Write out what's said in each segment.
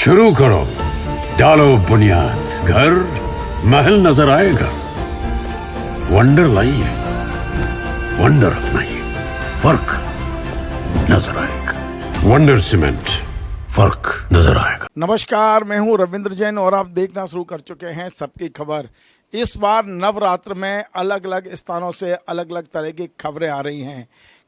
शुरू करो, डालो बुनियाद, घर महल नजर आएगा। वंडर लाइए, वंडर अपनाइए, फर्क नजर आएगा। वंडर सीमेंट, फर्क नजर आएगा। नमस्कार, मैं हूं रविंद्र जैन और आप देखना शुरू कर चुके हैं सबकी खबर। इस बार नवरात्र में अलग अलग स्थानों से अलग अलग तरह की खबरें आ रही हैं।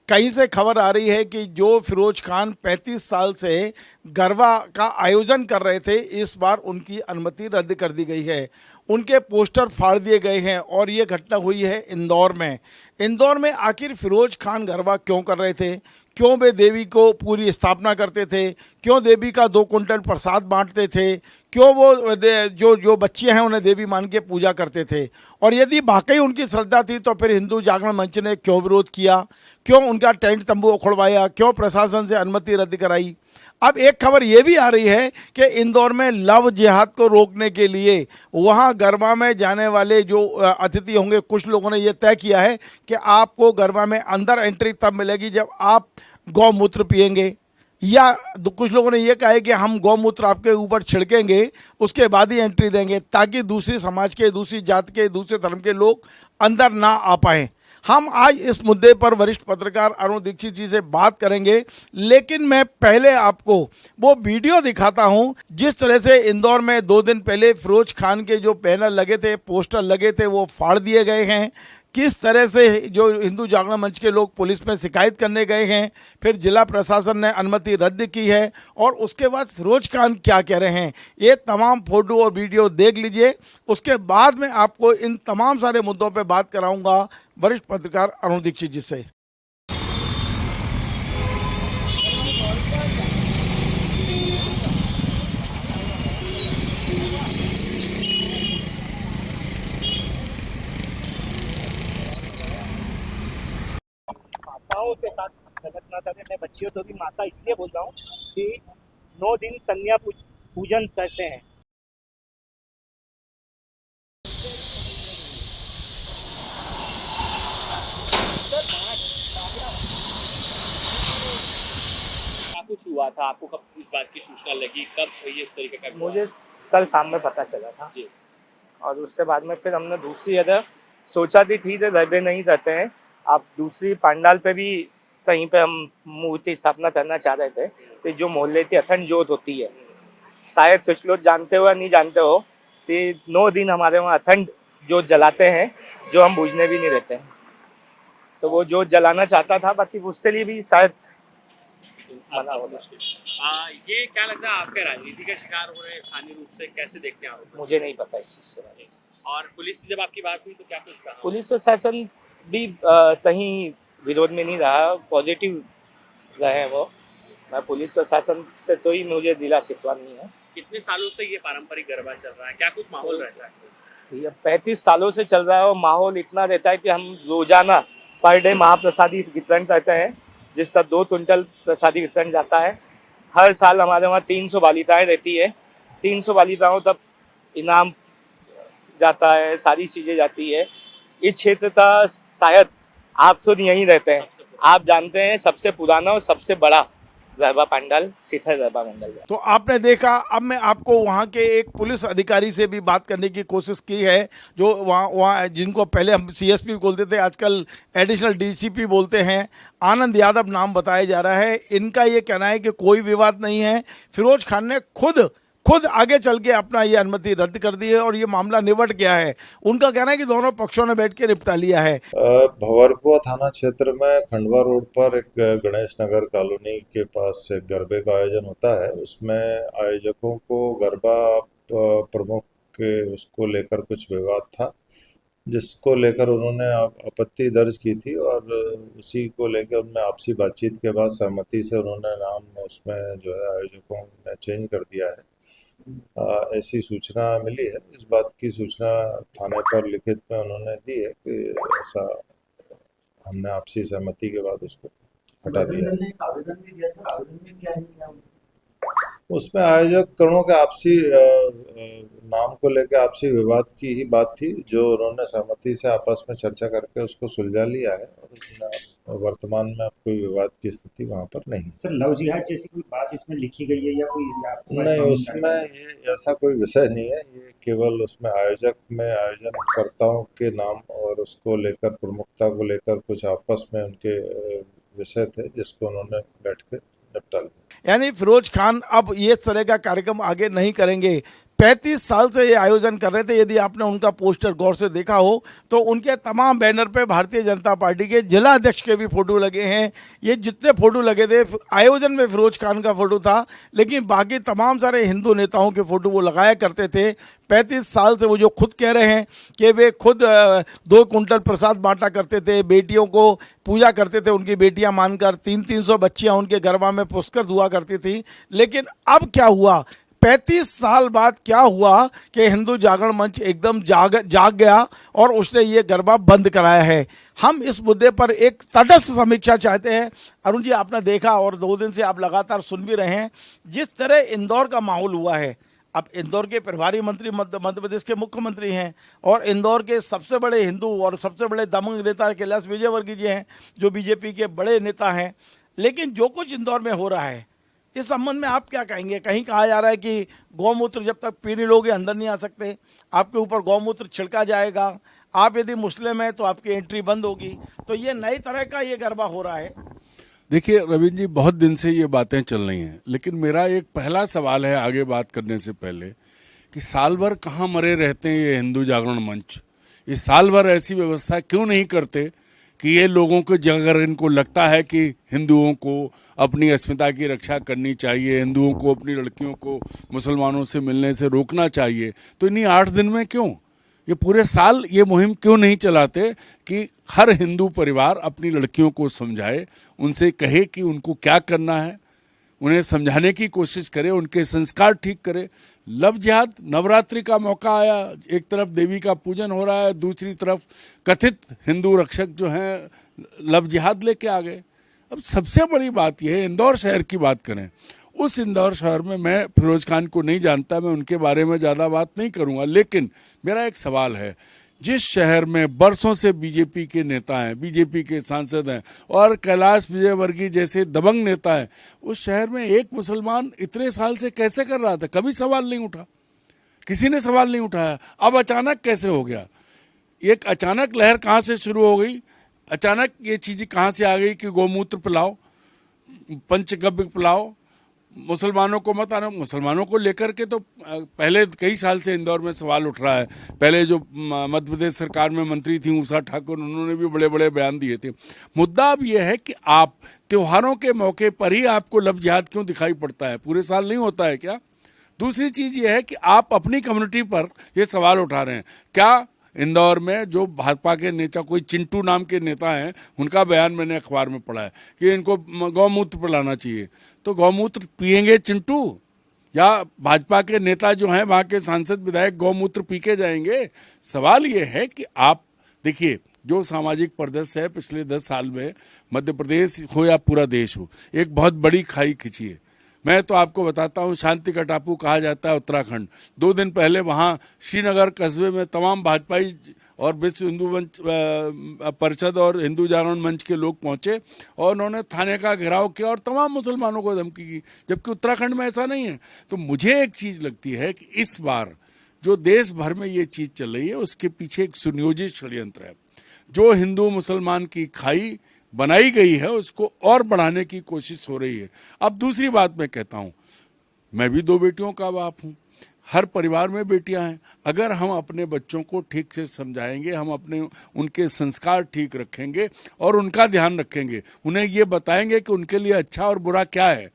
कहीं से खबर आ रही है कि जो फिरोज खान 35 साल से गरबा का आयोजन कर रहे थे, इस बार उनकी अनुमति रद्द कर दी गई है। उनके पोस्टर फाड़ दिए गए हैं और ये घटना हुई है इंदौर में। इंदौर में आखिर फिरोज खान गरबा क्यों कर रहे थे, क्यों वे देवी को पूरी स्थापना करते थे, क्यों देवी का 2 कुंटल प्रसाद बांटते थे, क्यों वो जो बच्चे हैं उन्हें देवी मान के पूजा करते थे, और यदि वाकई उनकी श्रद्धा थी तो फिर हिंदू जागरण मंच ने क्यों विरोध किया, क्यों उनका टेंट तंबू उखड़वाया, क्यों प्रशासन से अनुमति रद्द कराई। अब एक खबर ये भी आ रही है कि इंदौर में लव जिहाद को रोकने के लिए वहाँ गरबा में जाने वाले जो अतिथि होंगे, कुछ लोगों ने ये तय किया है कि आपको गरबा में अंदर एंट्री तब मिलेगी जब आप गौमूत्र पिएंगे, या कुछ लोगों ने यह कहा है कि हम गौमूत्र आपके ऊपर छिड़केंगे उसके बाद ही एंट्री देंगे, ताकि दूसरी समाज के, दूसरी जात के, दूसरे धर्म के लोग अंदर ना आ पाएँ। हम आज इस मुद्दे पर वरिष्ठ पत्रकार अरुण दीक्षित जी से बात करेंगे, लेकिन मैं पहले आपको वो वीडियो दिखाता हूं जिस तरह से इंदौर में 2 दिन पहले फिरोज खान के जो बैनर लगे थे, पोस्टर लगे थे, वो फाड़ दिए गए हैं। किस तरह से जो हिंदू जागरण मंच के लोग पुलिस में शिकायत करने गए हैं, फिर जिला प्रशासन ने अनुमति रद्द की है, और उसके बाद फिरोज खान क्या कह रहे हैं, ये तमाम फोटो और वीडियो देख लीजिए। उसके बाद में आपको इन तमाम सारे मुद्दों पर बात कराऊंगा वरिष्ठ पत्रकार अरुण दीक्षित जी से। माताओं के साथ गलत ना करें। मैं बच्चियों तो भी माता इसलिए बोल रहा हूँ कि 9 दिन कन्या पूजन करते हैं। क्या कुछ हुआ था, आपको कब इस बात की सूचना लगी, कब ये इस तरीके का? मुझे कल शाम में पता चला था जी। और उसके बाद में फिर हमने दूसरी जगह सोचा भी, ठीक है रहते नहीं रहते हैं, आप दूसरी पंडाल पे भी कहीं पे हम मूर्ति स्थापना करना चाह रहे थे। तो जो मोहल्ले की अखंड जोत होती है, शायद कुछ लोग जानते हो या नहीं जानते हो कि 9 दिन हमारे वहाँ अखंड जोत जलाते हैं, जो हम बुझने भी नहीं देते हैं। तो वो जोत जलाना चाहता था, बाकी उसके लिए भी शायद मना हो गया। ये क्या लगता है, आपके राजनीति का शिकार हो रहे हैं स्थानीय रूप से, कैसे देखते हैं आप? मुझे नहीं पता इस चीज़ से। और पुलिस से जब आपकी बात हुई तो क्या कुछ कहा? पुलिस प्रशासन भी कहीं विरोध में नहीं रहा, पॉजिटिव रहे हैं वो। मैं पुलिस प्रशासन से तो ही मुझे दिला शिकवा नहीं है। कितने सालों से ये पारंपरिक गरबा चल रहा है, क्या कुछ माहौल रहता है? ये 35 सालों से चल रहा है और माहौल इतना रहता है कि हम रोजाना पर डे महाप्रसादी वितरण करते हैं, जिससे 2 कुंटल प्रसादी वितरण जाता है। हर साल हमारे वहाँ 300 बालिकाएँ रहती है, 300 बालिकाओं तक इनाम जाता है, सारी चीज़ें जाती है। इस क्षेत्र का शायद आप तो यहीं रहते हैं, आप जानते हैं सबसे पुराना और सबसे बड़ा गरबा पंडाल शिखर गरबा मंडल है। तो आपने देखा, अब मैं आपको वहाँ के एक पुलिस अधिकारी से भी बात करने की कोशिश की है, जो वहाँ जिनको पहले हम सीएसपी बोलते थे, आजकल एडिशनल डीसीपी बोलते हैं। आनंद यादव नाम बताया जा रहा है। इनका ये कहना है कि कोई विवाद नहीं है, फिरोज खान ने खुद आगे चल के अपना ये अनुमति रद्द कर दी है और ये मामला निपट गया है। उनका कहना है कि दोनों पक्षों ने बैठ के निपटा लिया है। भंवरपुर थाना क्षेत्र में खंडवा रोड पर एक गणेश नगर कॉलोनी के पास एक गरबे का आयोजन होता है। उसमें आयोजकों को गरबा प्रमुख के उसको लेकर कुछ विवाद था, जिसको लेकर उन्होंने आपत्ति दर्ज की थी, और उसी को लेकर उनमें आपसी बातचीत के बाद सहमति से उन्होंने नाम उसमें जो है आयोजकों ने चेंज कर दिया है। ऐसी सूचना मिली है। इस बात की सूचना थाने पर लिखित में उन्होंने दी है कि ऐसा हमने आपसी सहमति के बाद उसको हटा दिया है। आवेदन भी दिया सर, आवेदन में क्या है? उसमें आयोजक करणों के आपसी नाम को लेकर आपसी विवाद की ही बात थी, जो उन्होंने सहमति से आपस में चर्चा करके उसको सुलझा लिया है, और वर्तमान में अब कोई विवाद की स्थिति वहां पर नहीं है। सर लव जिहाद जैसी कोई बात इसमें लिखी गई है या कोई आपके पास नहीं, सामने उसमें आई? ये ऐसा कोई विषय नहीं है। ये केवल उसमें आयोजक में आयोजनकर्ताओं के नाम और उसको लेकर, प्रमुखता को लेकर कुछ आपस में उनके विषय थे, जिसको उन्होंने बैठ के निपटा लिया। यानी फिरोज खान अब ये तरह का कार्यक्रम आगे नहीं करेंगे। 35 साल से ये आयोजन कर रहे थे। यदि आपने उनका पोस्टर गौर से देखा हो तो उनके तमाम बैनर पे भारतीय जनता पार्टी के जिला अध्यक्ष के भी फोटो लगे हैं। ये जितने फोटो लगे थे, आयोजन में फिरोज खान का फोटो था, लेकिन बाकी तमाम सारे हिंदू नेताओं के फोटो वो लगाया करते थे। 35 साल से वो जो खुद कह रहे हैं कि वे खुद 2 कुंटल प्रसाद बांटा करते थे, बेटियों को पूजा करते थे उनकी बेटियां मानकर, 300-300 बच्चियां उनके गरबा में पुष्कर धुआ करती थी। लेकिन अब क्या हुआ, 35 साल बाद क्या हुआ कि हिंदू जागरण मंच एकदम जाग गया और उसने ये गरबा बंद कराया है। हम इस मुद्दे पर एक तटस्थ समीक्षा चाहते हैं। अरुण जी, आपने देखा और 2 दिन से आप लगातार सुन भी रहे हैं जिस तरह इंदौर का माहौल हुआ है। अब इंदौर के प्रभारी मंत्री मध्य प्रदेश के मुख्यमंत्री हैं और इंदौर के सबसे बड़े हिंदू और सबसे बड़े दबंग नेता कैलाश विजयवर्गीय जी हैं, जो बीजेपी के बड़े नेता हैं। लेकिन जो कुछ इंदौर में हो रहा है, इस संबंध में आप क्या कहेंगे? कहीं कहा जा रहा है कि गौमूत्र जब तक पी नहीं लोगे अंदर नहीं आ सकते, आपके ऊपर गौमूत्र छिड़का जाएगा, आप यदि मुस्लिम हैं तो आपकी एंट्री बंद होगी। तो ये नई तरह का ये गरबा हो रहा है। देखिए रविंद्र जी, बहुत दिन से ये बातें चल रही हैं, लेकिन मेरा एक पहला सवाल है आगे बात करने से पहले कि साल भर कहाँ मरे रहते हैं ये हिंदू जागरण मंच? ये साल भर ऐसी व्यवस्था क्यों नहीं करते कि ये लोगों को, अगर इनको लगता है कि हिंदुओं को अपनी अस्मिता की रक्षा करनी चाहिए, हिंदुओं को अपनी लड़कियों को मुसलमानों से मिलने से रोकना चाहिए, तो इन्हीं 8 दिन में क्यों, ये पूरे साल ये मुहिम क्यों नहीं चलाते कि हर हिंदू परिवार अपनी लड़कियों को समझाए, उनसे कहे कि उनको क्या करना है, उन्हें समझाने की कोशिश करे, उनके संस्कार ठीक करे। लव जिहाद, नवरात्रि का मौका आया, एक तरफ देवी का पूजन हो रहा है, दूसरी तरफ कथित हिंदू रक्षक जो हैं लव जिहाद लेके आ गए। अब सबसे बड़ी बात यह है, इंदौर शहर की बात करें, उस इंदौर शहर में मैं फिरोज खान को नहीं जानता, मैं उनके बारे में ज़्यादा बात नहीं करूँगा, लेकिन मेरा एक सवाल है, जिस शहर में बरसों से बीजेपी के नेता हैं, बीजेपी के सांसद हैं और कैलाश विजयवर्गीय जैसे दबंग नेता हैं, उस शहर में एक मुसलमान इतने साल से कैसे कर रहा था? कभी सवाल नहीं उठा, किसी ने सवाल नहीं उठाया। अब अचानक कैसे हो गया? एक अचानक लहर कहाँ से शुरू हो गई? अचानक ये चीज़ कहाँ से आ गई कि गौमूत्र पिलाओ, पंचगव्य पिलाओ, मुसलमानों को मत आना? मुसलमानों को लेकर के तो पहले कई साल से इंदौर में सवाल उठ रहा है। पहले जो मध्य प्रदेश सरकार में मंत्री थी उषा ठाकुर, उन्होंने भी बड़े बड़े बयान दिए थे। मुद्दा अब यह है कि आप त्योहारों के मौके पर ही आपको लव जिहाद क्यों दिखाई पड़ता है? पूरे साल नहीं होता है क्या? दूसरी चीज़ यह है कि आप अपनी कम्युनिटी पर ये सवाल उठा रहे हैं। क्या इंदौर में जो भाजपा के नेता, कोई चिंटू नाम के नेता हैं, उनका बयान मैंने अखबार में पढ़ा है कि इनको गौमूत्र पिलाना चाहिए, तो गौमूत्र पिएंगे चिंटू या भाजपा के नेता जो हैं वहाँ के सांसद विधायक गौमूत्र पी के जाएंगे? सवाल ये है कि आप देखिए, जो सामाजिक परिदृश्य है पिछले 10 साल में, मध्य प्रदेश हो या पूरा देश हो, एक बहुत बड़ी खाई खिंची है। मैं तो आपको बताता हूँ, शांति का टापू कहा जाता है उत्तराखंड। 2 दिन पहले वहाँ श्रीनगर कस्बे में तमाम भाजपाई और विश्व हिंदू मंच परिषद और हिंदू जागरण मंच के लोग पहुँचे और उन्होंने थाने का घेराव किया और तमाम मुसलमानों को धमकी की, जबकि उत्तराखंड में ऐसा नहीं है। तो मुझे एक चीज़ लगती है कि इस बार जो देश भर में ये चीज़ चल रही है, उसके पीछे एक सुनियोजित षड्यंत्र है। जो हिंदू मुसलमान की खाई बनाई गई है उसको और बढ़ाने की कोशिश हो रही है। अब दूसरी बात मैं कहता हूँ, मैं भी 2 बेटियों का बाप हूँ, हर परिवार में बेटियां हैं। अगर हम अपने बच्चों को ठीक से समझाएंगे, हम उनके संस्कार ठीक रखेंगे और उनका ध्यान रखेंगे, उन्हें ये बताएंगे कि उनके लिए अच्छा और बुरा क्या है,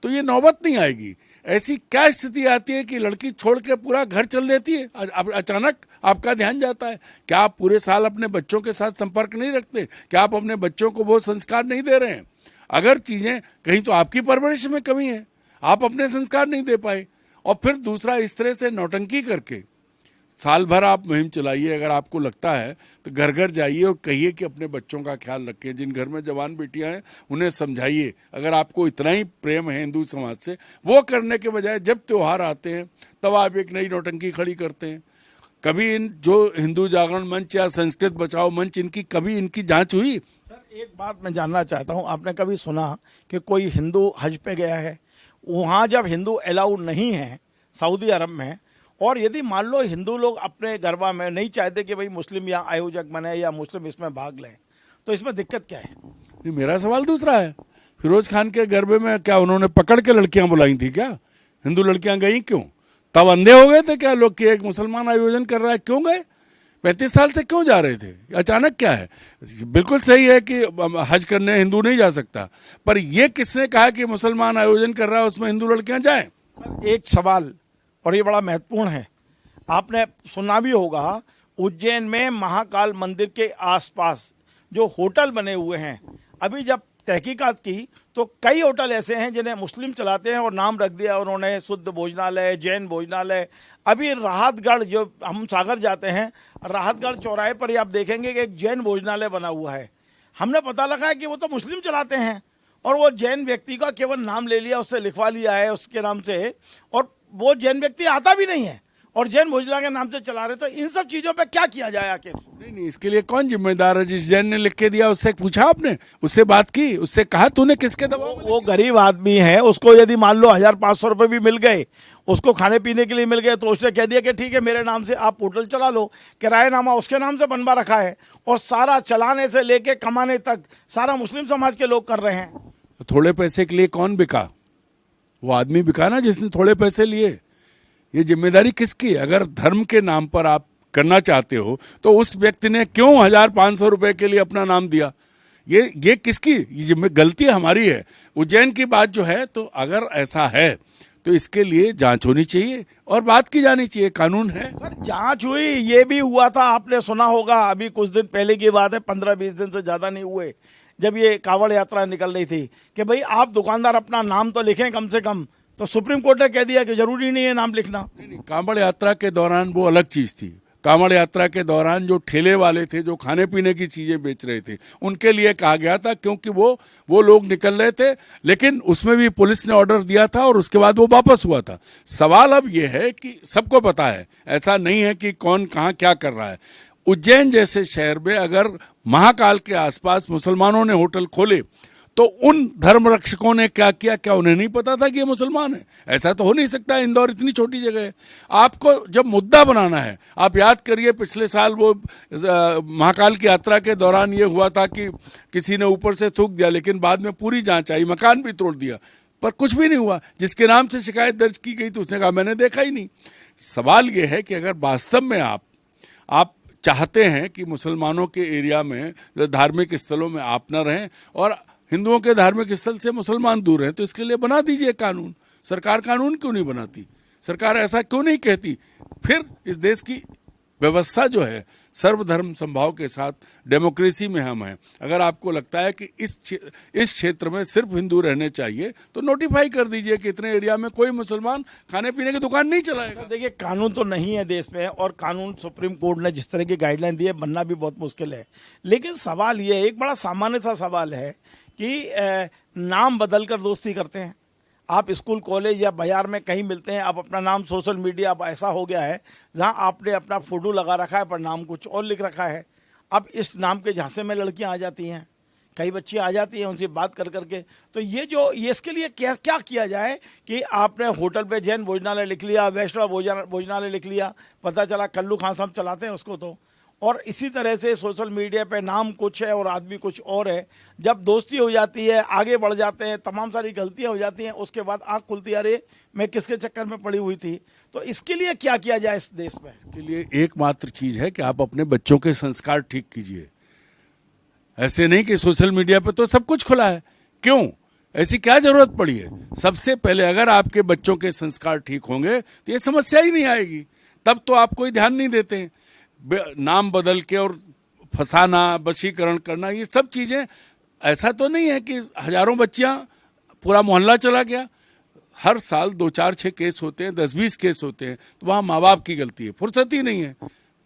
तो ये नौबत नहीं आएगी। ऐसी क्या स्थिति आती है कि लड़की छोड़ के पूरा घर चल देती है? अचानक आपका ध्यान जाता है। क्या आप पूरे साल अपने बच्चों के साथ संपर्क नहीं रखते? क्या आप अपने बच्चों को वो संस्कार नहीं दे रहे हैं? अगर चीज़ें कहीं तो आपकी परवरिश में कमी है, आप अपने संस्कार नहीं दे पाए। और फिर दूसरा, इस तरह से नौटंकी करके साल भर आप मुहिम चलाइए। अगर आपको लगता है तो घर घर जाइए और कहिए कि अपने बच्चों का ख्याल रखें। जिन घर में जवान बेटियां हैं उन्हें समझाइए। अगर आपको इतना ही प्रेम है हिंदू समाज से, वो करने के बजाय जब त्यौहार आते हैं तब आप एक नई नौटंकी खड़ी करते हैं। कभी इन जो हिंदू जागरण मंच या संस्कृत बचाओ मंच, कभी इनकी जांच हुई? सर एक बात मैं जानना चाहता हूँ, आपने कभी सुना कि कोई हिंदू हज पे गया है? वहाँ जब हिंदू अलाउ नहीं है सऊदी अरब में, और यदि मान लो हिंदू लोग अपने गरबा में नहीं चाहते कि भाई मुस्लिम यहाँ आयोजक बने या मुस्लिम इसमें भाग लें, तो इसमें दिक्कत क्या है? नहीं, मेरा सवाल दूसरा है। फिरोज खान के गरबे में क्या उन्होंने पकड़ के लड़कियां बुलाई थी क्या? हिंदू लड़कियां गई क्यों? तब अंधे हो गए थे क्या लोग कि एक मुसलमान आयोजन कर रहा है? क्यों गए? 35 साल से क्यों जा रहे थे? अचानक क्या है? बिल्कुल सही है कि हज करने हिंदू नहीं जा सकता, पर यह किसने कहा कि मुसलमान आयोजन कर रहा है उसमें हिंदू लड़कियां जाएं? सर एक सवाल, और ये बड़ा महत्वपूर्ण है, आपने सुना भी होगा उज्जैन में महाकाल मंदिर के आसपास जो होटल बने हुए हैं, अभी जब तहकीकात की तो कई होटल ऐसे हैं जिन्हें मुस्लिम चलाते हैं और नाम रख दिया उन्होंने शुद्ध भोजनालय, जैन भोजनालय। अभी राहतगढ़, जो हम सागर जाते हैं, राहतगढ़ चौराहे पर ही आप देखेंगे कि एक जैन भोजनालय बना हुआ है। हमने पता लगा है कि वो तो मुस्लिम चलाते हैं, और वो जैन व्यक्ति का केवल नाम ले लिया, उससे लिखवा लिया है उसके नाम से, और वो जैन व्यक्ति आता भी नहीं है और जैन भोजनालय के नाम से चला रहे। तो इन सब चीजों पे क्या किया जाए आखिर? नहीं, इसके लिए कौन जिम्मेदार है? जिस जैन ने लिख के दिया उससे पूछा आपने? उससे बात की? उससे कहा तूने किसके दबाव में? वो गरीब आदमी है, उसको यदि मान लो 1500 रुपए भी मिल गए, उसको खाने पीने के लिए मिल गए, तो उसने कह दिया कि ठीक है मेरे नाम से आप होटल चला लो। किराएनामा उसके नाम से बनवा रखा है, और सारा चलाने से लेके कमाने तक सारा मुस्लिम समाज के लोग कर रहे हैं। तो थोड़े पैसे के लिए कौन बिका? वो आदमी बिका ना जिसने थोड़े पैसे लिए। ये जिम्मेदारी किसकी? अगर धर्म के नाम पर आप करना चाहते हो तो उस व्यक्ति ने क्यों 1500 रुपए के लिए अपना नाम दिया? ये किसकी? ये गलती हमारी है। उज्जैन की बात जो है, तो अगर ऐसा है तो इसके लिए जांच होनी चाहिए और बात की जानी चाहिए। कानून है। सर जांच हुई, ये भी हुआ था, आपने सुना होगा, अभी कुछ दिन पहले की बात है, 15-20 दिन से ज़्यादा नहीं हुए, जब ये कांवड़ यात्रा निकल रही थी कि भाई आप दुकानदार अपना नाम तो लिखें कम से कम, तो सुप्रीम कोर्ट ने कह दिया कि जरूरी नहीं है नाम लिखना। नहीं, कांवड़ यात्रा के दौरान वो अलग चीज थी। कांवड़ यात्रा के दौरान जो ठेले वाले थे, जो खाने पीने की चीजें बेच रहे थे, उनके लिए कहा गया था, क्योंकि वो लोग निकल रहे थे, लेकिन उसमें भी पुलिस ने ऑर्डर दिया था और उसके बाद वो वापस हुआ था। सवाल अब ये है कि सबको पता है, ऐसा नहीं है कि कौन कहाँ क्या कर रहा है। उज्जैन जैसे शहर में अगर महाकाल के आसपास मुसलमानों ने होटल खोले तो उन धर्म रक्षकों ने क्या किया? क्या उन्हें नहीं पता था कि ये मुसलमान है? ऐसा तो हो नहीं सकता। इंदौर इतनी छोटी जगह है। आपको जब मुद्दा बनाना है, आप याद करिए पिछले साल वो महाकाल की यात्रा के दौरान ये हुआ था कि किसी ने ऊपर से थूक दिया, लेकिन बाद में पूरी जांच आई, मकान भी तोड़ दिया, पर कुछ भी नहीं हुआ। जिसके नाम से शिकायत दर्ज की गई तो उसने कहा मैंने देखा ही नहीं। सवाल ये है कि अगर वास्तव में आप चाहते हैं कि मुसलमानों के एरिया में, धार्मिक स्थलों में आप न रहें और हिंदुओं के धार्मिक स्थल से मुसलमान दूर हैं, तो इसके लिए बना दीजिए कानून। सरकार कानून क्यों नहीं बनाती? सरकार ऐसा क्यों नहीं कहती? फिर इस देश की व्यवस्था जो है सर्वधर्म संभाव के साथ डेमोक्रेसी में हम हैं। अगर आपको लगता है कि इस क्षेत्र में सिर्फ हिंदू रहने चाहिए तो नोटिफाई कर दीजिए कि इतने एरिया में कोई मुसलमान खाने पीने की दुकान नहीं चलाएगा। देखिए कानून तो नहीं है देश में, और कानून सुप्रीम कोर्ट ने जिस तरह की गाइडलाइन दी है, बनना भी बहुत मुश्किल है। लेकिन सवाल ये, एक बड़ा सामान्य सा सवाल है कि नाम बदल कर दोस्ती करते हैं। आप स्कूल कॉलेज या बाजार में कहीं मिलते हैं, आप अपना नाम, सोशल मीडिया अब ऐसा हो गया है जहां आपने अपना फोटो लगा रखा है पर नाम कुछ और लिख रखा है। अब इस नाम के झांसे में लड़कियां आ जाती हैं, कई बच्ची आ जाती हैं, उनसे बात कर करके। तो ये इसके लिए क्या किया जाए कि आपने होटल पे जैन भोजनालय लिख लिया, वैष्णव भोजनालय लिख लिया, पता चला कल्लू खां साहब चलाते हैं उसको। तो और इसी तरह से सोशल मीडिया पे नाम कुछ है और आदमी कुछ और है। जब दोस्ती हो जाती है, आगे बढ़ जाते हैं, तमाम सारी गलतियां हो जाती हैं, उसके बाद आँख खुलती है, अरे मैं किसके चक्कर में पड़ी हुई थी। तो इसके लिए क्या किया जाए इस देश में? इसके लिए एकमात्र चीज है कि आप अपने बच्चों के संस्कार ठीक कीजिए। ऐसे नहीं कि सोशल मीडिया पे तो सब कुछ खुला है, क्यों? ऐसी क्या जरूरत पड़ी है? सबसे पहले अगर आपके बच्चों के संस्कार ठीक होंगे तो ये समस्या ही नहीं आएगी। तब तो आप कोई ध्यान नहीं देते। नाम बदल के और फंसाना, वशीकरण करना, ये सब चीजें, ऐसा तो नहीं है कि हजारों बच्चियां, पूरा मोहल्ला चला गया। हर साल 2-4-6 केस होते हैं, 10-20 केस होते हैं, तो वहाँ माँ बाप की गलती है, फुर्सत ही नहीं है।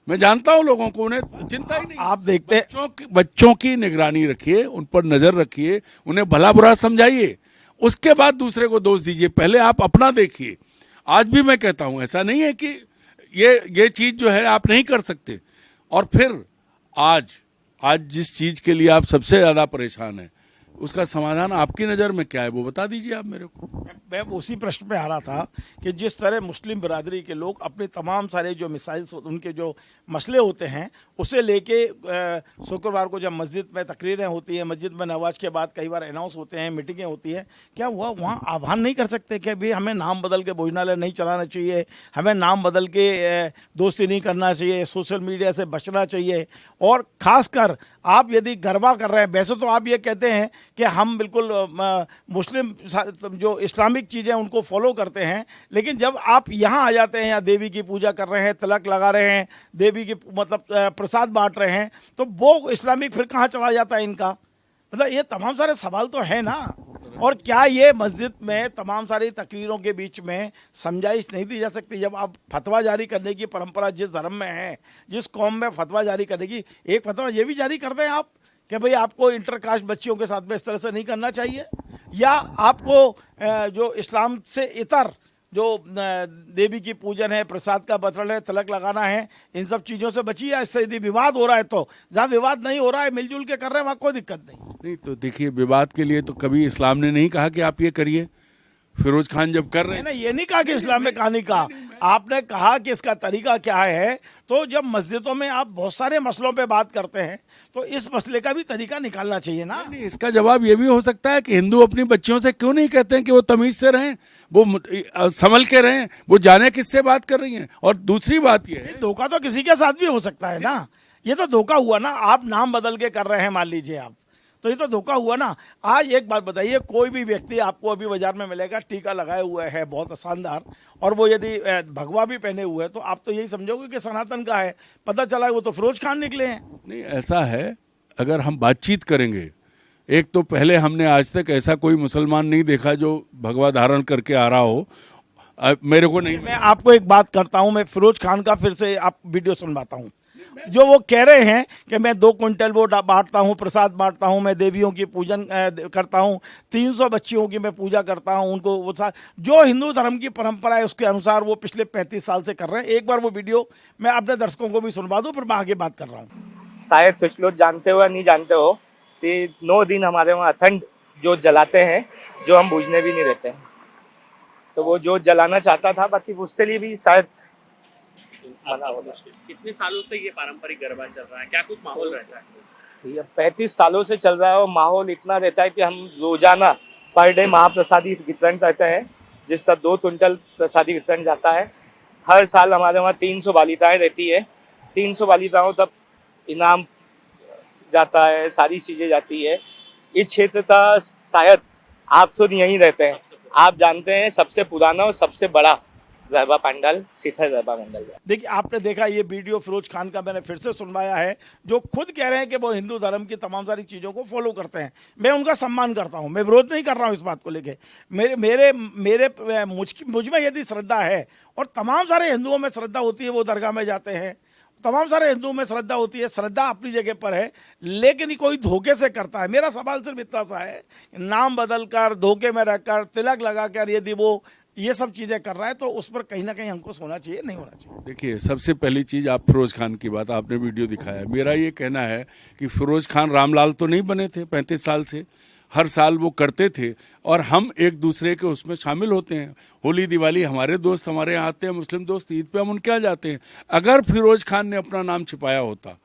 मैं जानता हूँ लोगों को, उन्हें चिंता ही नहीं। आप देखते हैं बच्चों की निगरानी रखिए, उन पर नजर रखिए, उन्हें भला बुरा समझाइए, उसके बाद दूसरे को दोष दीजिए, पहले आप अपना देखिए। आज भी मैं कहता हूं, ऐसा नहीं है कि ये चीज जो है आप नहीं कर सकते। और फिर आज जिस चीज के लिए आप सबसे ज्यादा परेशान हैं, उसका समाधान आपकी नज़र में क्या है, वो बता दीजिए आप मेरे को। मैं उसी प्रश्न पे आ रहा था कि जिस तरह मुस्लिम बिरादरी के लोग अपने तमाम सारे जो मिसाइल्स, उनके जो मसले होते हैं, उसे लेके शुक्रवार को जब मस्जिद में तकरीरें होती हैं, मस्जिद में नमाज के बाद कई बार अनाउंस होते हैं, मीटिंगें होती हैं, क्या हुआ वहाँ आह्वान नहीं कर सकते कि भाई हमें नाम बदल के भोजनालय नहीं चलाना चाहिए, हमें नाम बदल के दोस्ती नहीं करना चाहिए, सोशल मीडिया से बचना चाहिए। और ख़ासकर आप यदि गरबा कर रहे हैं, वैसे तो आप ये कहते हैं कि हम बिल्कुल मुस्लिम जो इस्लामिक चीज़ें उनको फॉलो करते हैं, लेकिन जब आप यहाँ आ जाते हैं, या देवी की पूजा कर रहे हैं, तिलक लगा रहे हैं, देवी की मतलब प्रसाद बांट रहे हैं, तो वो इस्लामिक फिर कहाँ चला जाता है इनका? मतलब ये तमाम सारे सवाल तो है ना। और क्या ये मस्जिद में तमाम सारी तकरीरों के बीच में समझाइश नहीं दी जा सकती? जब आप फतवा जारी करने की परंपरा जिस धर्म में है, जिस कौम में फतवा जारी करने की, एक फतवा ये भी जारी करते हैं आप कि भाई आपको इंटरकास्ट बच्चियों के साथ में इस तरह से नहीं करना चाहिए, या आपको जो इस्लाम से इतर जो देवी की पूजन है, प्रसाद का बतरण है, तिलक लगाना है, इन सब चीज़ों से बचिए। इससे यदि विवाद हो रहा है तो जहाँ विवाद नहीं हो रहा है, मिलजुल के कर रहे हैं, वहाँ कोई दिक्कत नहीं। तो देखिए, विवाद के लिए तो कभी इस्लाम ने नहीं कहा कि आप ये करिए। फिरोज खान जब कर रहे हैं, ये नहीं कहा कि इस्लाम में कहानी कहा, आपने कहा कि इसका तरीका क्या है। तो जब मस्जिदों में आप बहुत सारे मसलों पे बात करते हैं, तो इस मसले का भी तरीका निकालना चाहिए ना। नहीं, इसका जवाब ये भी हो सकता है कि हिंदू अपनी बच्चियों से क्यों नहीं कहते हैं कि वो तमीज से रहें, वो संभल के रहें, वो जाने किससे बात कर रही हैं। और दूसरी बात ये है, धोखा तो किसी के साथ भी हो सकता है ना, ये तो धोखा हुआ ना। आप नाम बदल के कर रहे हैं, मान लीजिए आप, तो ये तो धोखा हुआ ना। आज एक बात बताइए, कोई भी व्यक्ति आपको अभी बाजार में मिलेगा, टीका लगाए हुए है बहुत शानदार, और वो यदि भगवा भी पहने हुए है, तो आप तो यही समझोगे कि सनातन का है। पता चला वो तो फिरोज खान निकले हैं। नहीं, ऐसा है, अगर हम बातचीत करेंगे, एक तो पहले हमने आज तक ऐसा कोई मुसलमान नहीं देखा जो भगवा धारण करके आ रहा हो, मेरे को नहीं। मैं आपको एक बात करता हूं, मैं फिरोज खान का फिर से आप वीडियो सुनवाता हूं, जो वो कह रहे हैं कि मैं 2 क्विंटल वो बांटता हूं, प्रसाद बांटता हूं, मैं देवियों की पूजन करता हूं, 300 बच्चियों की मैं पूजा करता हूं, उनको वो जो हिंदू धर्म की परंपरा है उसके अनुसार वो पिछले 35 साल से कर रहे हैं। एक बार वो वीडियो मैं अपने दर्शकों को भी सुनवा दूं, फिर मैं आगे बात कर रहा हूँ। शायद कुछ लोग जानते हो या नहीं जानते हो कि 9 दिन हमारे वहाँ अखंड जो जलाते हैं, जो हम बुझने भी नहीं देते हैं। तो वो जो जलाना चाहता था, बाकी उससे लिए भी शायद मना हो गया। कितने सालों से ये पारंपरिक गरबा चल रहा है, क्या कुछ माहौल रहता है? ये 35 सालों से चल रहा है, और माहौल इतना रहता है कि हम रोजाना पर डे महाप्रसादी वितरण करते हैं, जिससे 2 क्विंटल प्रसादी वितरण जाता है। हर साल हमारे वहाँ 300 बालिकाएं रहती है, 300 बालिकाओं तक इनाम जाता है, सारी चीज़ें जाती है। इस क्षेत्र का शायद आप खुद यहीं रहते हैं, आप जानते हैं सबसे पुराना और सबसे बड़ा गरबा पंडाल शिखर गरबा मंडल है। देखिए, आपने देखा ये वीडियो फिरोज खान का मैंने फिर से सुनवाया है, जो खुद कह रहे हैं कि वो हिंदू धर्म की तमाम सारी चीज़ों को फॉलो करते हैं। मैं उनका सम्मान करता हूं, मैं विरोध नहीं कर रहा हूं इस बात को लेके। मुझ में यदि श्रद्धा है, और तमाम सारे हिंदुओं में श्रद्धा होती है, वो दरगाह में जाते हैं, तमाम सारे हिंदुओं में श्रद्धा होती है, श्रद्धा अपनी जगह पर है, लेकिन कोई धोखे से करता है। मेरा सवाल सिर्फ इतना सा है, नाम बदल कर, धोखे में रहकर, तिलक लगा कर यदि वो ये सब चीज़ें कर रहा है, तो उस पर कहीं ना कहीं हमको सोना चाहिए, नहीं होना चाहिए। देखिए, सबसे पहली चीज़, आप फिरोज खान की बात, आपने वीडियो दिखाया, मेरा ये कहना है कि फिरोज खान रामलाल तो नहीं बने थे 35 साल से, हर साल वो करते थे, और हम एक दूसरे के उसमें शामिल होते हैं। होली दिवाली हमारे दोस्त हमारे यहाँ आते हैं, मुस्लिम दोस्त, ईद पे हम उनके यहाँ जाते हैं। अगर फिरोज खान ने अपना नाम छिपाया होता,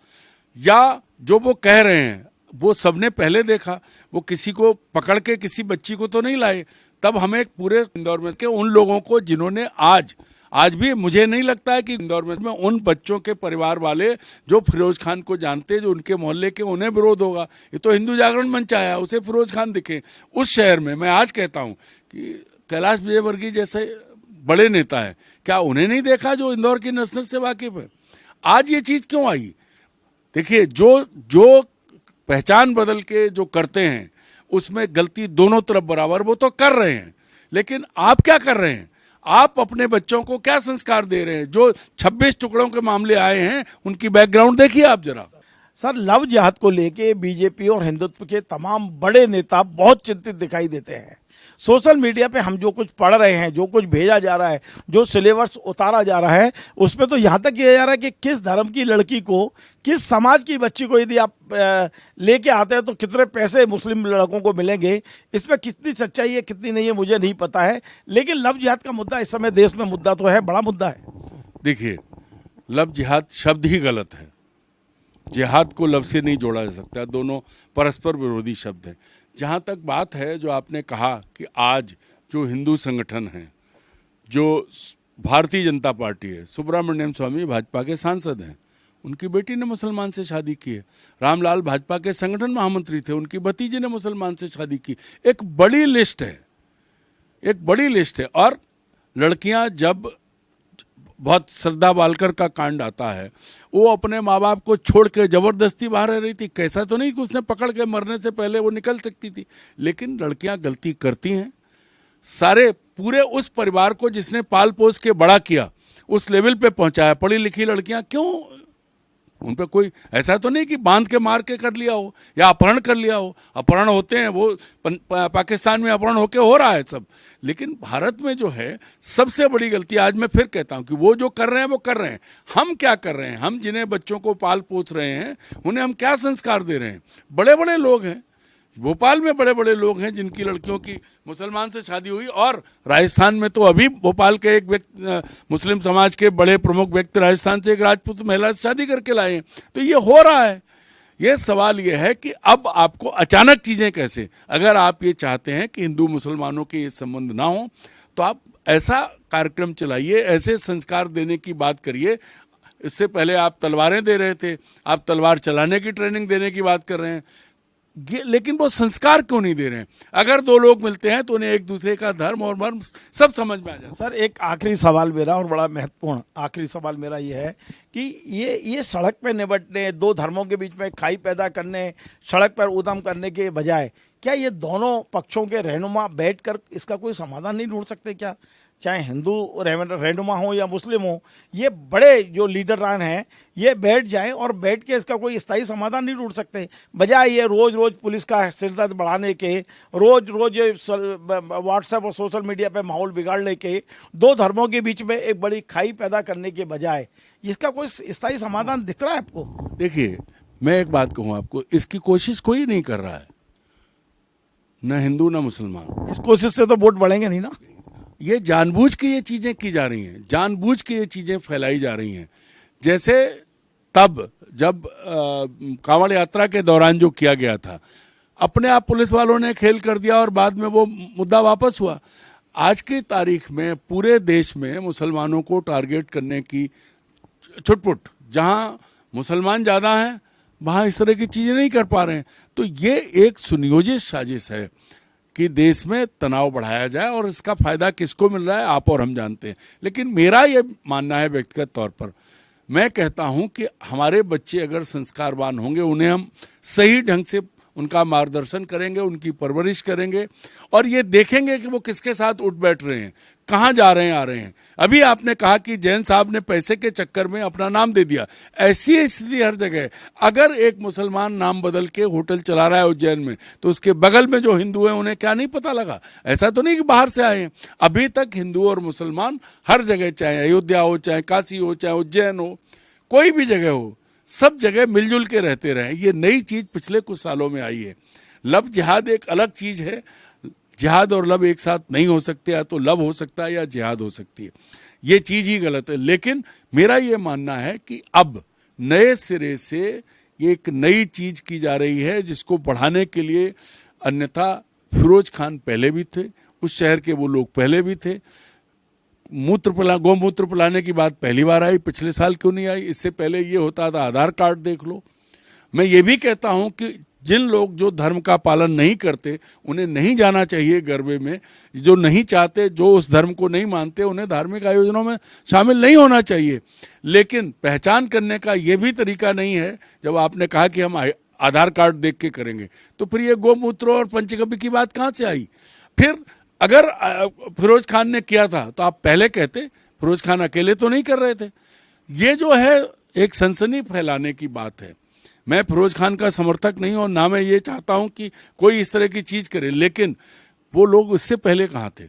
या जो वो कह रहे हैं वो सबने पहले देखा, वो किसी को पकड़ के किसी बच्ची को तो नहीं लाए, तब हमें पूरे इंदौर में के उन लोगों को जिन्होंने आज भी मुझे नहीं लगता है कि इंदौर में उन बच्चों के परिवार वाले जो फिरोज खान को जानते, जो उनके मोहल्ले के, उन्हें विरोध होगा। ये तो हिंदू जागरण मंच आया, उसे फिरोज खान दिखे उस शहर में। मैं आज कहता हूँ कि कैलाश विजयवर्गीय जैसे बड़े नेता हैं, क्या उन्हें नहीं देखा जो इंदौर की नस्बत से वाकिफ है? आज ये चीज़ क्यों आई? देखिए, जो पहचान बदल के जो करते हैं, उसमें गलती दोनों तरफ बराबर, वो तो कर रहे हैं, लेकिन आप क्या कर रहे हैं? आप अपने बच्चों को क्या संस्कार दे रहे हैं? जो 26 टुकड़ों के मामले आए हैं उनकी बैकग्राउंड देखिए आप जरा। सर, लव जिहाद को लेके बीजेपी और हिंदुत्व के तमाम बड़े नेता बहुत चिंतित दिखाई देते हैं। सोशल मीडिया पे हम जो कुछ पढ़ रहे हैं, जो कुछ भेजा जा रहा है, जो सिलेबस उतारा जा रहा है, उसमें तो यहाँ तक किया जा रहा है कि किस धर्म की लड़की को, किस समाज की बच्ची को यदि आप लेके आते हैं तो कितने पैसे मुस्लिम लड़कों को मिलेंगे। इसमें कितनी सच्चाई है कितनी नहीं है मुझे नहीं पता है, लेकिन लव जिहाद का मुद्दा इस समय देश में मुद्दा तो है, बड़ा मुद्दा है। देखिए, लव जिहाद शब्द ही गलत है। जिहाद को लव से नहीं जोड़ा जा सकता, दोनों परस्पर विरोधी शब्द हैं। जहाँ तक बात है जो आपने कहा कि आज जो हिंदू संगठन हैं, जो भारतीय जनता पार्टी है, सुब्रमण्यम स्वामी भाजपा के सांसद हैं, उनकी बेटी ने मुसलमान से शादी की है। रामलाल भाजपा के संगठन महामंत्री थे, उनकी भतीजे ने मुसलमान से शादी की। एक बड़ी लिस्ट है, एक बड़ी लिस्ट है। और लड़कियां जब बहुत श्रद्धा बालकर का कांड आता है, वो अपने माँ बाप को छोड़ के जबरदस्ती बाहर रह रही थी। कैसा तो नहीं कि उसने पकड़ के मरने से पहले वो निकल सकती थी, लेकिन लड़कियां गलती करती हैं। सारे पूरे उस परिवार को जिसने पाल पोस के बड़ा किया, उस लेवल पे पहुंचाया, पढ़ी लिखी लड़कियां क्यों, उन पे कोई ऐसा तो नहीं कि बांध के मार के कर लिया हो या अपहरण कर लिया हो। अपहरण होते हैं, वो पाकिस्तान में अपहरण होके हो रहा है सब, लेकिन भारत में जो है सबसे बड़ी गलती, आज मैं फिर कहता हूं कि वो जो कर रहे हैं वो कर रहे हैं। हम क्या कर रहे हैं? हम जिन्हें बच्चों को पाल पोस रहे हैं उन्हें हम क्या संस्कार दे रहे हैं? बड़े बड़े लोग हैं, भोपाल में बड़े बड़े लोग हैं जिनकी लड़कियों की मुसलमान से शादी हुई। और राजस्थान में तो अभी भोपाल के एक व्यक्ति, मुस्लिम समाज के बड़े प्रमुख व्यक्ति राजस्थान से एक राजपूत महिला से शादी करके लाए हैं। तो ये हो रहा है। ये सवाल ये है कि अब आपको अचानक चीज़ें कैसे, अगर आप ये चाहते हैं कि हिंदू मुसलमानों के ये संबंध ना हो तो आप ऐसा कार्यक्रम चलाइए, ऐसे संस्कार देने की बात करिए। इससे पहले आप तलवारें दे रहे थे, आप तलवार चलाने की ट्रेनिंग देने की बात कर रहे हैं, लेकिन वो संस्कार क्यों नहीं दे रहे हैं? अगर दो लोग मिलते हैं तो उन्हें एक दूसरे का धर्म और मर्म सब समझ में आ जाता है। सर, एक आखिरी सवाल मेरा, और बड़ा महत्वपूर्ण आखिरी सवाल मेरा ये है कि ये सड़क पे निपटने, दो धर्मों के बीच में खाई पैदा करने, सड़क पर उद्यम करने के बजाय क्या ये दोनों पक्षों के रहनुमा बैठकर इसका कोई समाधान नहीं ढूंढ सकते क्या? चाहे हिंदू रहनुमा हो या मुस्लिम हो, ये बड़े जो लीडरान हैं ये बैठ जाएं और बैठ के इसका कोई स्थायी समाधान नहीं ढूंढ सकते, बजाय ये रोज़ रोज़ पुलिस का सिरदर्द बढ़ाने के, रोज़ रोज़ ये व्हाट्सएप और सोशल मीडिया पे माहौल बिगाड़ने के, दो धर्मों के बीच में एक बड़ी खाई पैदा करने के बजाय इसका कोई स्थायी समाधान दिख रहा है आपको? देखिए, मैं एक बात कहूँ आपको, इसकी कोशिश कोई नहीं कर रहा है, न हिंदू न मुसलमान। इस कोशिश से तो वोट बढ़ेंगे नहीं ना। ये जानबूझ के ये चीज़ें की जा रही हैं, जानबूझ के ये चीज़ें फैलाई जा रही हैं। जैसे तब जब कांवड़ यात्रा के दौरान जो किया गया था, अपने आप पुलिस वालों ने खेल कर दिया और बाद में वो मुद्दा वापस हुआ। आज की तारीख में पूरे देश में मुसलमानों को टारगेट करने की छुटपुट, जहाँ मुसलमान ज़्यादा हैं वहाँ इस तरह की चीज़ें नहीं कर पा रहे हैं। तो ये एक सुनियोजित साजिश है कि देश में तनाव बढ़ाया जाए, और इसका फायदा किसको मिल रहा है आप और हम जानते हैं। लेकिन मेरा ये मानना है व्यक्तिगत तौर पर, मैं कहता हूं कि हमारे बच्चे अगर संस्कारवान होंगे, उन्हें हम सही ढंग से उनका मार्गदर्शन करेंगे, उनकी परवरिश करेंगे, और ये देखेंगे कि वो किसके साथ उठ बैठ रहे हैं, कहाँ जा रहे हैं आ रहे हैं। अभी आपने कहा कि जैन साहब ने पैसे के चक्कर में अपना नाम दे दिया, ऐसी स्थिति हर जगह है। अगर एक मुसलमान नाम बदल के होटल चला रहा है उज्जैन में, तो उसके बगल में जो हिंदू हैं उन्हें क्या नहीं पता लगा? ऐसा तो नहीं कि बाहर से आए हैं। अभी तक हिंदू और मुसलमान हर जगह, चाहे अयोध्या हो, चाहे काशी हो, चाहे उज्जैन हो, कोई भी जगह हो, सब जगह मिलजुल के रहते रहे। ये नई चीज पिछले कुछ सालों में आई है। लव जिहाद एक अलग चीज है। जिहाद और लव एक साथ नहीं हो सकते, या तो लव हो सकता है या जिहाद हो सकती है। ये चीज ही गलत है। लेकिन मेरा ये मानना है कि अब नए सिरे से एक नई चीज की जा रही है जिसको बढ़ाने के लिए, अन्यथा फिरोज खान पहले भी थे, उस शहर के वो लोग पहले भी थे। गौमूत्र पिलाने की बात पहली बार आई, पिछले साल क्यों नहीं आई? इससे पहले ये होता था आधार कार्ड देख लो। मैं ये भी कहता हूं कि जिन लोग जो धर्म का पालन नहीं करते उन्हें नहीं जाना चाहिए गरबे में। जो नहीं चाहते, जो उस धर्म को नहीं मानते, उन्हें धार्मिक आयोजनों में शामिल नहीं होना चाहिए। लेकिन पहचान करने का ये भी तरीका नहीं है। जब आपने कहा कि हम आधार कार्ड देख के करेंगे, तो फिर ये गौमूत्र और पंचगव्य की बात कहाँ से आई? फिर अगर फिरोज खान ने किया था तो आप पहले कहते, फिरोज खान अकेले तो नहीं कर रहे थे। ये जो है एक सनसनी फैलाने की बात है। मैं फिरोज खान का समर्थक नहीं हूं और ना मैं ये चाहता हूं कि कोई इस तरह की चीज करे, लेकिन वो लोग उससे पहले कहाँ थे,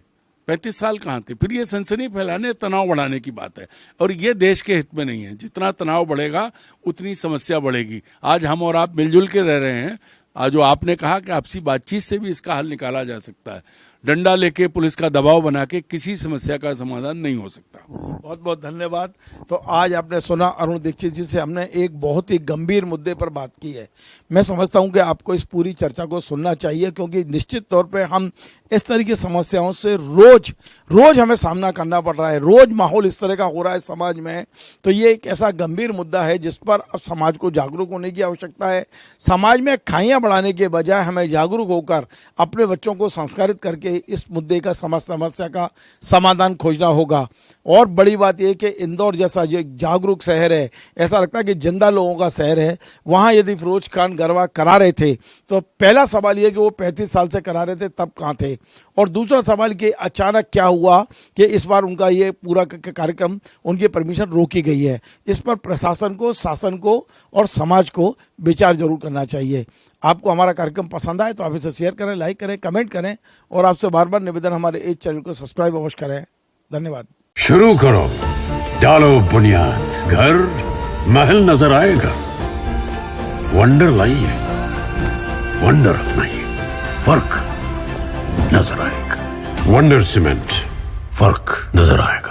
35 साल कहाँ थे? फिर ये सनसनी फैलाने, तनाव बढ़ाने की बात है और ये देश के हित में नहीं है। जितना तनाव बढ़ेगा उतनी समस्या बढ़ेगी। आज हम और आप मिलजुल के रह रहे हैं। आज जो आपने कहा कि आपसी बातचीत से भी इसका हल निकाला जा सकता है, डंडा लेके पुलिस का दबाव बना के किसी समस्या का समाधान नहीं हो सकता। बहुत बहुत धन्यवाद। तो आज आपने सुना अरुण दीक्षित जी से हमने एक बहुत ही गंभीर मुद्दे पर बात की है। मैं समझता हूं कि आपको इस पूरी चर्चा को सुनना चाहिए, क्योंकि निश्चित तौर पे हम इस तरह की समस्याओं से रोज हमें सामना करना पड़ रहा है। रोज माहौल इस तरह का हो रहा है समाज में। तो ये एक ऐसा गंभीर मुद्दा है जिस पर अब समाज को जागरूक होने की आवश्यकता है। समाज में खाइयां बढ़ाने के बजाय हमें जागरूक होकर अपने बच्चों को संस्कारित करके इस मुद्दे का समस्या का समाधान खोजना होगा। और बड़ी बात यह कि इंदौर जैसा जो जागरूक शहर है, ऐसा लगता है कि जिंदा लोगों का शहर है, वहाँ यदि फिरोज खान गरबा करा रहे थे तो पहला सवाल ये कि वो 35 साल से करा रहे थे तब कहाँ थे, और दूसरा सवाल कि अचानक क्या हुआ कि इस बार उनका ये पूरा कार्यक्रम, उनकी परमिशन रोकी गई है। इस पर प्रशासन को, शासन को और समाज को विचार जरूर करना चाहिए। आपको हमारा कार्यक्रम पसंद आए तो आप इसे शेयर करें, लाइक करें, कमेंट करें और आपसे बार बार निवेदन, हमारे इस चैनल को सब्सक्राइब अवश्य करें। धन्यवाद। शुरू करो, डालो बुनियाद, घर महल नजर आएगा। वंडर लाइए, वंडर अपनाइए, फर्क नजर आएगा। वंडर सीमेंट, फर्क नजर आएगा।